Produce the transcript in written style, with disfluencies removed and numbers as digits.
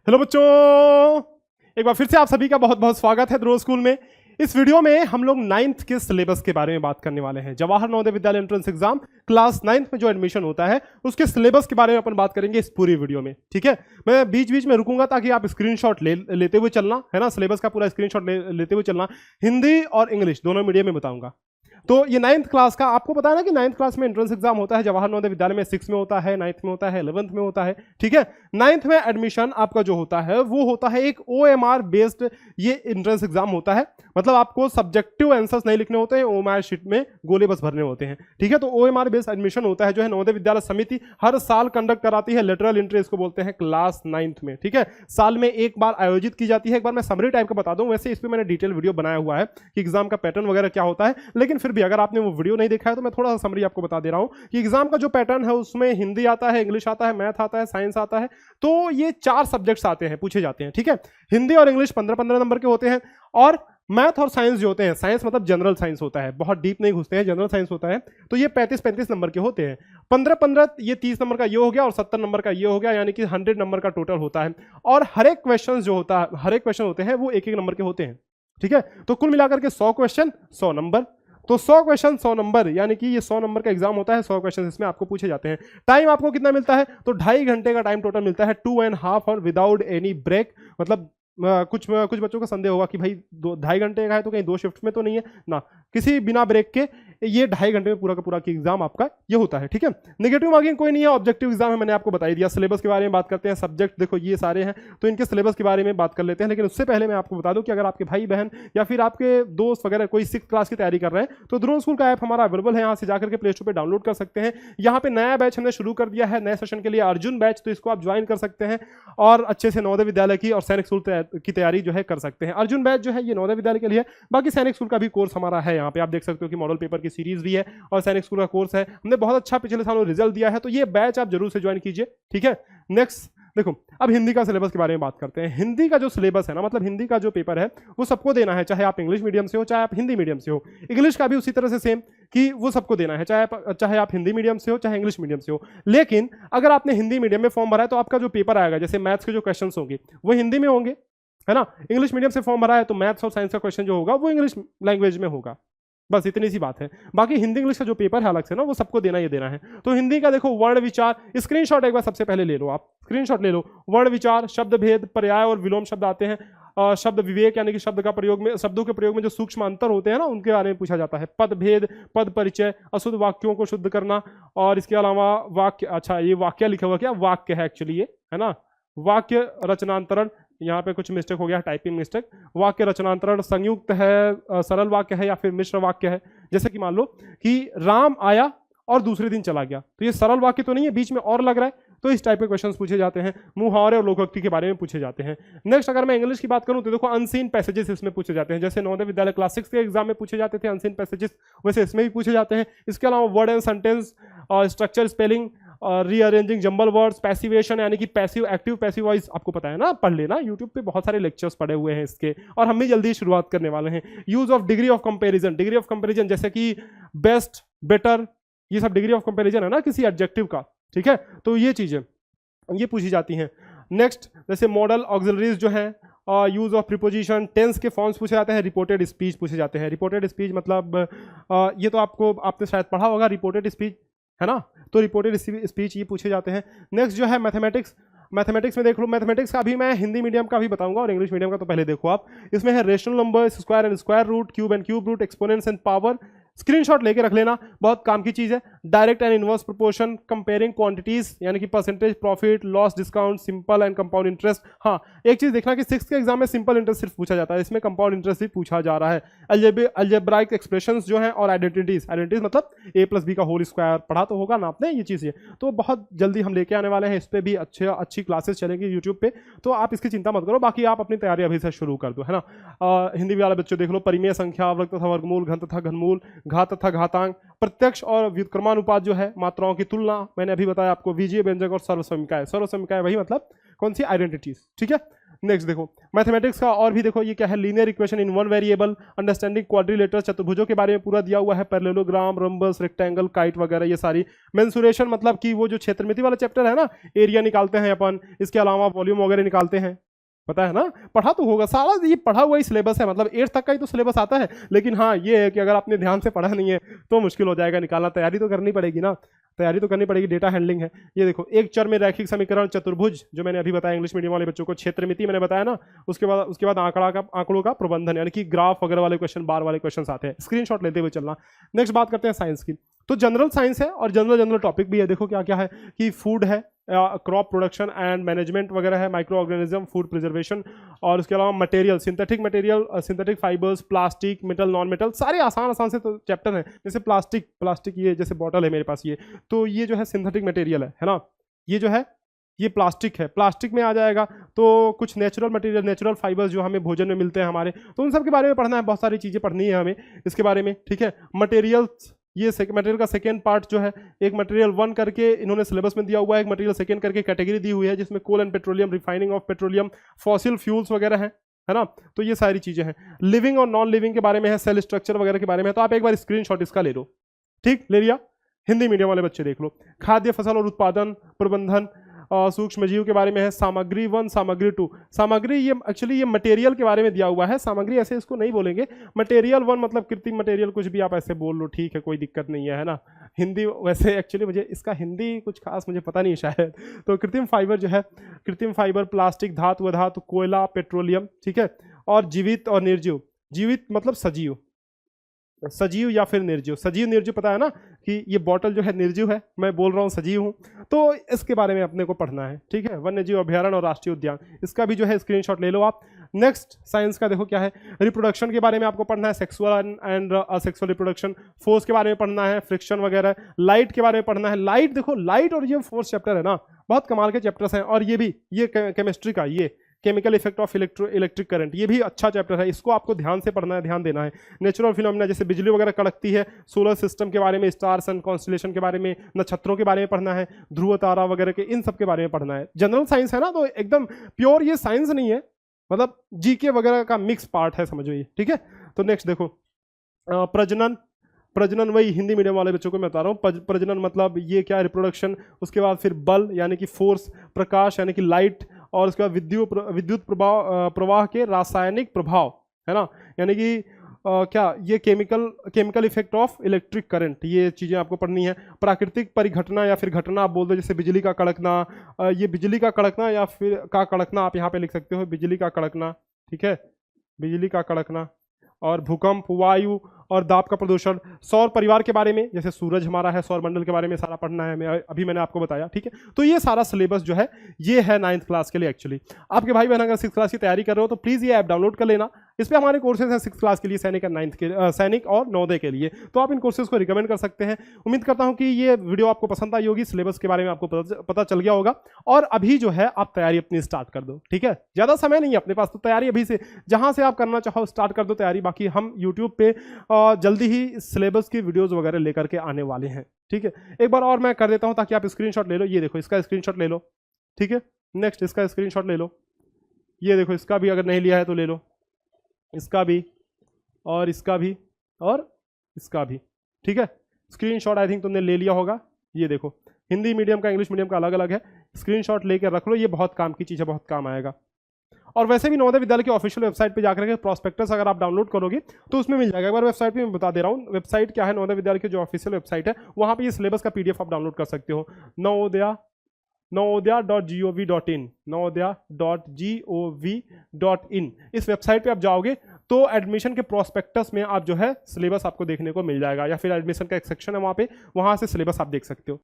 Hello बच्चों, एक बार फिर से आप सभी का बहुत बहुत स्वागत है ध्रुव स्कूल में। इस वीडियो में हम लोग 9th के सिलेबस के बारे में बात करने वाले हैं। Jawahar Navodaya Vidyalaya entrance exam class 9th में जो एडमिशन होता है उसके सिलेबस के बारे में अपन बात करेंगे इस पूरी वीडियो में। ठीक है, मैं बीच बीच में रुकूंगा ताकि आप स्क्रीनशॉट लेते हुए चलना है ना, सिलेबस का पूरा स्क्रीनशॉट लेते हुए चलना। हिंदी और इंग्लिश दोनों मीडियम में बताऊंगा। तो ये 9th क्लास का आपको पता है ना कि 9th क्लास में एंट्रेंस एग्जाम होता है। जवाहर नवोदय विद्यालय में 6 में होता है, 9th में होता है, 11th में होता है। ठीक है, 9th में एडमिशन आपका जो होता है वो होता है एक OMR बेस्ड ये एंट्रेंस एग्जाम होता है। मतलब आपको सब्जेक्टिव आंसर्स नहीं लिखने होते हैं, OMR शीट में गोले बस भरने होते हैं। ठीक है, तो OMR बेस्ड एडमिशन होता है जो है नवोदय विद्यालय समिति हर साल कंडक्ट कराती है। लेटरल एंट्री इसको बोलते हैं क्लास 9th में। ठीक है, साल में एक बार आयोजित की जाती है। एक बार मैं समरी टाइप का बता दूं, वैसे इस पर मैंने डिटेल वीडियो बनाया हुआ है कि एग्जाम का पैटर्न वगैरह क्या होता है, लेकिन फिर भी अगर आपने वो वीडियो नहीं देखा है तो मैं थोड़ा सा समरी आपको बता दे रहा हूं कि एग्जाम का जो पैटर्न है उसमें हिंदी आता है, इंग्लिश आता है, मैथ आता है, साइंस आता है। तो ये 4 सब्जेक्ट्स आते हैं, पूछे जाते हैं। ठीक है, हिंदी और इंग्लिश 15-15 नंबर के होते हैं, और मैथ और साइंस जो होते हैं, साइंस मतलब जनरल साइंस होता है, बहुत डीप नहीं घुसते हैं, जनरल साइंस होता है, तो ये 35-35 नंबर के होते हैं। 15-15 ये 30 नंबर का ये हो गया और 70 नंबर का ये हो गया, यानी कि 100 नंबर का टोटल होता है। और हर एक क्वेश्चन जो होता है, हर एक क्वेश्चन होते हैं वो 1-1 नंबर के होते हैं। ठीक है, तो कुल मिलाकर के 100 क्वेश्चन 100 नंबर, तो 100 क्वेश्चन 100 नंबर, यानी कि ये 100 नंबर का एग्जाम होता है। 100 क्वेश्चन इसमें आपको पूछे जाते हैं। टाइम आपको कितना मिलता है, तो 2.5 घंटे का टाइम टोटल मिलता है, 2.5 आवर विदाउट एनी ब्रेक। मतलब कुछ बच्चों का संदेह होगा कि भाई 2.5 घंटे का है तो कहीं 2 शिफ्ट में तो नहीं है ना, किसी बिना ब्रेक के ये 2.5 घंटे में पूरा का पूरा एग्जाम आपका ये होता है। ठीक है, नेगेटिव मार्किंग कोई नहीं है, ऑब्जेक्टिव एग्जाम है, मैंने आपको बता ही दिया। सिलेबस के बारे में बात करते हैं, सब्जेक्ट देखो ये सारे हैं तो इनके सिलेबस के बारे में बात कर लेते हैं। लेकिन उससे पहले मैं आपको बता दूं कि अगर आपके भाई बहन या फिर आपके दोस्त वगैरह कोई 6th क्लास की तैयारी कर रहे हैं तो ध्रुव स्कूल का ऐप हमारा अवेलेबल है, यहाँ से जाकर के प्ले स्टोर पर डाउनलोड कर सकते हैं। यहाँ पे नया बैच हमने शुरू कर दिया है नए सेशन के लिए, अर्जुन बैच, तो इसको आप ज्वाइन कर सकते हैं और अच्छे से नवोदय विद्यालय की और सैनिक स्कूल की तैयारी जो है कर सकते हैं। अर्जुन बैच जो है ये नवोदय विद्यालय के लिए, बाकी सैनिक स्कूल का भी कोर्स हमारा है। यहाँ पे आप देख सकते हो कि मॉडल पेपर की सीरीज भी है और सैनिक स्कूल का कोर्स है। हमने बहुत अच्छा पिछले सालों रिजल्ट दिया है, तो ये बैच आप जरूर से ज्वाइन कीजिए। ठीक है, नेक्स्ट देखो, अब हिंदी का सिलेबस के बारे में बात करते हैं। हिंदी का जो सिलेबस है ना, मतलब हिंदी का जो पेपर है वो सबको देना है, चाहे आप इंग्लिश मीडियम से हो चाहे आप हिंदी मीडियम से हो। इंग्लिश का भी उसी तरह से सेम कि वो सबको देना है, चाहे आप हिंदी मीडियम से हो चाहे इंग्लिश मीडियम से हो। लेकिन अगर आपने हिंदी मीडियम में फॉर्म भरा है तो आपका जो पेपर आएगा, जैसे मैथ्स के जो क्वेश्चन होंगे वो हिंदी में होंगे, है ना। इंग्लिश मीडियम से फॉर्म भरा है तो मैथ्स और साइंस का क्वेश्चन जो होगा वो इंग्लिश लैंग्वेज में होगा। बस इतनी सी बात है। बाकी हिंदी इंग्लिश का जो पेपर है अलग से ना, वो सबको देना ही देना है। तो हिंदी का देखो, वर्ण विचार, स्क्रीनशॉट एक बार सबसे पहले ले लो, आप स्क्रीनशॉट ले लो। वर्ण विचार, शब्द भेद, पर्याय और विलोम शब्द आते हैं। शब्द विवेक, यानी कि शब्द का प्रयोग में, शब्दों के प्रयोग में जो सूक्ष्म अंतर होते हैं ना, उनके बारे में पूछा जाता है। पद भेद, पद परिचय, अशुद्ध वाक्यों को शुद्ध करना, और इसके अलावा वाक्य, अच्छा ये वाक्य लिखा हुआ क्या, वाक्य है एक्चुअली ये, है ना। वाक्य रचनांतरण, यहाँ पे कुछ मिस्टेक हो गया, टाइपिंग मिस्टेक। वाक्य रचनांतरण संयुक्त है, सरल वाक्य है या फिर मिश्र वाक्य है। जैसे कि मान लो कि राम आया और दूसरे दिन चला गया, तो ये सरल वाक्य तो नहीं है, बीच में और लग रहा है, तो इस टाइप के क्वेश्चंस पूछे जाते हैं। मुहावरे और लोकोक्ति के बारे में पूछे जाते हैं। नेक्स्ट अगर मैं इंग्लिश की बात करूं तो देखो, अनसीन पैसेजेस इसमें पूछे जाते हैं। जैसे नवोदय विद्यालय क्लास 6 के एग्जाम में पूछे जाते थे अनसीन पैसेजेस, वैसे इसमें भी पूछे जाते हैं। इसके अलावा word and sentence, structure, spelling, rearranging jumble words, passivation यानी कि पैसिव एक्टिव पैसिव वॉइस, आपको पता है ना, पढ़ लेना, यूट्यूब पे बहुत सारे लेक्चर्स पड़े हुए हैं इसके, और हम भी जल्दी शुरुआत करने वाले हैं। Use of degree of comparison, degree of comparison जैसे कि बेस्ट, बेटर, ये सब डिग्री ऑफ कंपैरिजन है ना किसी एडजेक्टिव का। ठीक है, तो ये चीजें ये पूछी जाती हैं। नेक्स्ट जैसे मॉडल ऑक्सिलरीज जो है, यूज ऑफ प्रीपोजिशन, टेंस के फॉर्म्स पूछे जाते हैं। रिपोर्टेड स्पीच पूछे जाते हैं। रिपोर्टेड स्पीच मतलब ये तो आपने शायद पढ़ा होगा, रिपोर्टेड स्पीच, है ना, तो रिपोर्टेड स्पीच ये पूछे जाते हैं। नेक्स्ट जो है मैथमेटिक्स, मैथमेटिक्स में देख लो, मैथमेटिक्स का भी मैं हिंदी मीडियम का भी बताऊंगा और इंग्लिश मीडियम का तो पहले देखो आप। इसमें है rational number, square and square root, cube and cube root, exponents and power. Screenshot लेके रख लेना, बहुत काम की चीज है। Direct and inverse proportion, comparing quantities यानी कि percentage, profit, loss, discount, simple and compound interest. हाँ, एक चीज देखना कि 6th के एग्जाम में सिंपल इंटरेस्ट सिर्फ पूछा जाता है, इसमें कंपाउंड इंटरेस्ट भी पूछा जा रहा है। अलजेब्राइक एक्सप्रेशंस जो हैं और आइडेंटिटीज, आइडेंटिटीज मतलब a+b का होल स्क्वायर, पढ़ा तो होगा ना आपने ये चीजें, तो बहुत जल्दी हम लेके आने वाले हैं। इस पर भी अच्छी क्लासेस चलेंगी यूट्यूब पे, तो आप इसकी चिंता मत करो। बाकी आप अपनी तैयारी अभी से शुरू कर दो, है ना। हिंदी वाले बच्चों देख लो, परिमेय संख्या, वर्ग तथा वर्गमूल, घन तथा घनमूल, घात तथा घातांक, प्रत्यक्ष और व्युत्क्रमानुपात जो है, मात्राओं की तुलना, मैंने अभी बताया आपको, विजय व्यंजक और सर्वसमिकाएं। सर्वसमिकाएं वही मतलब कौन सी, आइडेंटिटीज। ठीक है, नेक्स्ट देखो मैथमेटिक्स का, और भी देखो ये क्या है, linear equation in one variable, understanding quadrilateral, चतुर्भुजों के बारे में पूरा दिया हुआ है, पैरेललोग्राम, रंबस, रेक्टेंगल, काइट वगैरह ये सारी। मेंसुरेशन मतलब कि वो जो क्षेत्रमिति वाला चैप्टर है ना, एरिया निकालते हैं अपन, इसके अलावा वॉल्यूम वगैरह निकालते हैं, पता है ना, पढ़ा तो होगा सारा, ये पढ़ा हुआ ही सिलेबस है, मतलब 8 तक का ही तो सिलेबस आता है। लेकिन हाँ ये है कि अगर आपने ध्यान से पढ़ा नहीं है तो मुश्किल हो जाएगा निकालना, तैयारी तो करनी पड़ेगी ना, तैयारी तो करनी पड़ेगी। डेटा हैंडलिंग है ये देखो, एक चर में रैखिक समीकरण, चतुर्भुज जो मैंने अभी बताया इंग्लिश मीडियम वाले बच्चों को, क्षेत्रमिति मैंने बताया ना, उसके बाद आंकड़ों का प्रबंधन, यानी कि ग्राफ वगैरह वाले क्वेश्चन, बार वाले क्वेश्चन आते हैं, स्क्रीनशॉट लेते हुए चलना। नेक्स्ट बात करते हैं साइंस की, तो जनरल साइंस है और जनरल टॉपिक भी है। देखो क्या क्या है कि फूड है, क्रॉप प्रोडक्शन एंड मैनेजमेंट वगैरह है, माइक्रो ऑर्गेनिज्म, फूड प्रिजर्वेशन, और उसके अलावा material, synthetic material, synthetic fibres, plastic, metal, non metal, सारे आसान से तो चैप्टर हैं। जैसे प्लास्टिक ये जैसे बॉटल है मेरे पास ये, तो ये जो है सिंथेटिक मटेरियल है ना, ये जो है ये प्लास्टिक है, प्लास्टिक में आ जाएगा। तो कुछ नेचुरल मटेरियल, नेचुरल फाइबर्स जो हमें भोजन में मिलते हैं हमारे, तो उन सब के बारे में पढ़ना है, बहुत सारी चीज़ें पढ़नी है हमें इसके बारे में, ठीक है। मटेरियल्स, ये मटेरियल का सेकेंड पार्ट जो है, एक मटेरियल 1 करके इन्होंने सिलेबस में दिया हुआ है, एक मटेरियल सेकेंड करके कैटेगरी दी हुई है, जिसमें coal and petroleum, refining of petroleum, fossil fuels वगैरह है ना। तो ये सारी चीज़ें हैं। लिविंग और नॉन लिविंग के बारे में है, सेल स्ट्रक्चर वगैरह के बारे में है। तो आप एक बार स्क्रीनशॉट इसका ले लो, ठीक, ले लिया, हिंदी मीडियम वाले बच्चे देख लो। खाद्य फसल और उत्पादन प्रबंधन, सूक्ष्म जीव के बारे में है, सामग्री 1, सामग्री 2। सामग्री ये एक्चुअली ये मटेरियल के बारे में दिया हुआ है, सामग्री ऐसे इसको नहीं बोलेंगे, मटेरियल 1 मतलब कृत्रिम मटेरियल, कुछ भी आप ऐसे बोल लो, ठीक है, कोई दिक्कत नहीं है ना। हिंदी वैसे एक्चुअली मुझे इसका हिंदी कुछ खास मुझे पता नहीं शायद। तो कृत्रिम फाइबर जो है, कृत्रिम फाइबर, प्लास्टिक, धातु, अधातु, कोयला, पेट्रोलियम, ठीक है। और जीवित और निर्जीव, जीवित मतलब सजीव, सजीव या फिर निर्जीव। सजीव निर्जीव पता है ना कि ये बॉटल जो है निर्जीव है, मैं बोल रहा हूँ सजीव हूँ, तो इसके बारे में अपने को पढ़ना है, ठीक है। वन्य जीव अभ्यारण्य और राष्ट्रीय उद्यान, इसका भी जो है स्क्रीनशॉट ले लो आप। नेक्स्ट साइंस का देखो क्या है, रिप्रोडक्शन के बारे में आपको पढ़ना है, sexual and asexual reproduction, force के बारे में पढ़ना है, फ्रिक्शन वगैरह, लाइट के बारे में पढ़ना है। लाइट देखो, लाइट और ये फोर्स चैप्टर है ना, बहुत कमाल के चैप्टर्स हैं। और ये भी, ये केमिस्ट्री का, ये chemical effect of electric current, ये भी अच्छा चैप्टर है, इसको आपको ध्यान से पढ़ना है, ध्यान देना है। नेचुरल फिनोमेना जैसे बिजली वगैरह कड़कती है, सोलर सिस्टम के बारे में, स्टार्स एंड कॉन्स्टलेशन के बारे में, नक्षत्रों के बारे में पढ़ना है, ध्रुव तारा वगैरह के, इन सब के बारे में पढ़ना है। जनरल साइंस है ना, तो एकदम प्योर ये साइंस नहीं है, मतलब जीके वगैरह का मिक्स पार्ट है, समझो ये, ठीक है। तो नेक्स्ट देखो, प्रजनन वही हिंदी मीडियम वाले बच्चों को मैं बता रहा हूँ, प्रजनन मतलब ये क्या, रिप्रोडक्शन। उसके बाद फिर बल यानी कि फोर्स, प्रकाश यानी कि लाइट, और उसके बाद विद्युत प्रवाह के रासायनिक प्रभाव, है ना, यानी कि क्या, ये chemical effect of electric current, ये चीज़ें आपको पढ़नी है। प्राकृतिक परिघटना या फिर घटना आप बोल दो, जैसे बिजली का कड़कना, ये बिजली का कड़कना या फिर का कड़कना आप यहाँ पे लिख सकते हो, बिजली का कड़कना, ठीक है, बिजली का कड़कना। और भूकंप, वायु और दाब का प्रदूषण, सौर परिवार के बारे में, जैसे सूरज हमारा है, सौर मंडल के बारे में सारा पढ़ना है, अभी मैंने आपको बताया, ठीक है। तो ये सारा सिलेबस जो है ये है 9th क्लास के लिए। एक्चुअली आपके भाई बहन अगर 6th क्लास की तैयारी कर रहे हो तो प्लीज़ ये ऐप डाउनलोड कर लेना, इस पर हमारे कोर्सेज हैं 6th क्लास के लिए, सैनिक और 9th के, सैनिक और नवोदय के लिए, तो आप इन कोर्सेज को रिकमेंड कर सकते हैं। उम्मीद करता हूँ कि ये वीडियो आपको पसंद आई होगी, सिलेबस के बारे में आपको पता चल गया होगा, और अभी जो है आप तैयारी अपनी स्टार्ट कर दो, ठीक है। ज़्यादा समय नहीं है अपने पास, तो तैयारी अभी से जहाँ से आप करना चाहो स्टार्ट कर दो तैयारी। बाकी हम यूट्यूब पे जल्दी ही सिलेबस की वीडियोस वगैरह लेकर के आने वाले हैं, ठीक है। एक बार और मैं कर देता हूं ताकि आप स्क्रीनशॉट ले लो, ये देखो इसका स्क्रीनशॉट ले लो, ठीक है। नेक्स्ट इसका स्क्रीनशॉट ले लो, ये देखो इसका भी अगर नहीं लिया है तो ले लो, इसका भी और इसका भी और इसका भी, ठीक है। स्क्रीनशॉट आई थिंक तुमने ले लिया होगा, ये देखो हिंदी मीडियम का इंग्लिश मीडियम का अलग अलग है, स्क्रीनशॉट लेकर रख लो, ये बहुत काम की चीज़ है, बहुत काम आएगा। और वैसे भी नवोदय विद्यालय के ऑफिशियल वेबसाइट पे जाकर के प्रॉस्पेक्टस अगर आप डाउनलोड करोगे तो उसमें मिल जाएगा। एक बार वेबसाइट पे मैं बता दे रहा हूँ, वेबसाइट क्या है, नवोदय विद्यालय की जो ऑफिशियल वेबसाइट है, वहाँ पे ये सिलेबस का PDF आप डाउनलोड कर सकते हो, नवोदया.gov.in, नवोदया.gov.in। इस वेबसाइट पे आप जाओगे तो एडमिशन के प्रॉस्पेक्टस में आप जो है सिलेबस आपको देखने को मिल जाएगा, या फिर एडमिशन का एक सेक्शन है वहाँ पे, वहाँ से सिलेबस आप देख सकते हो।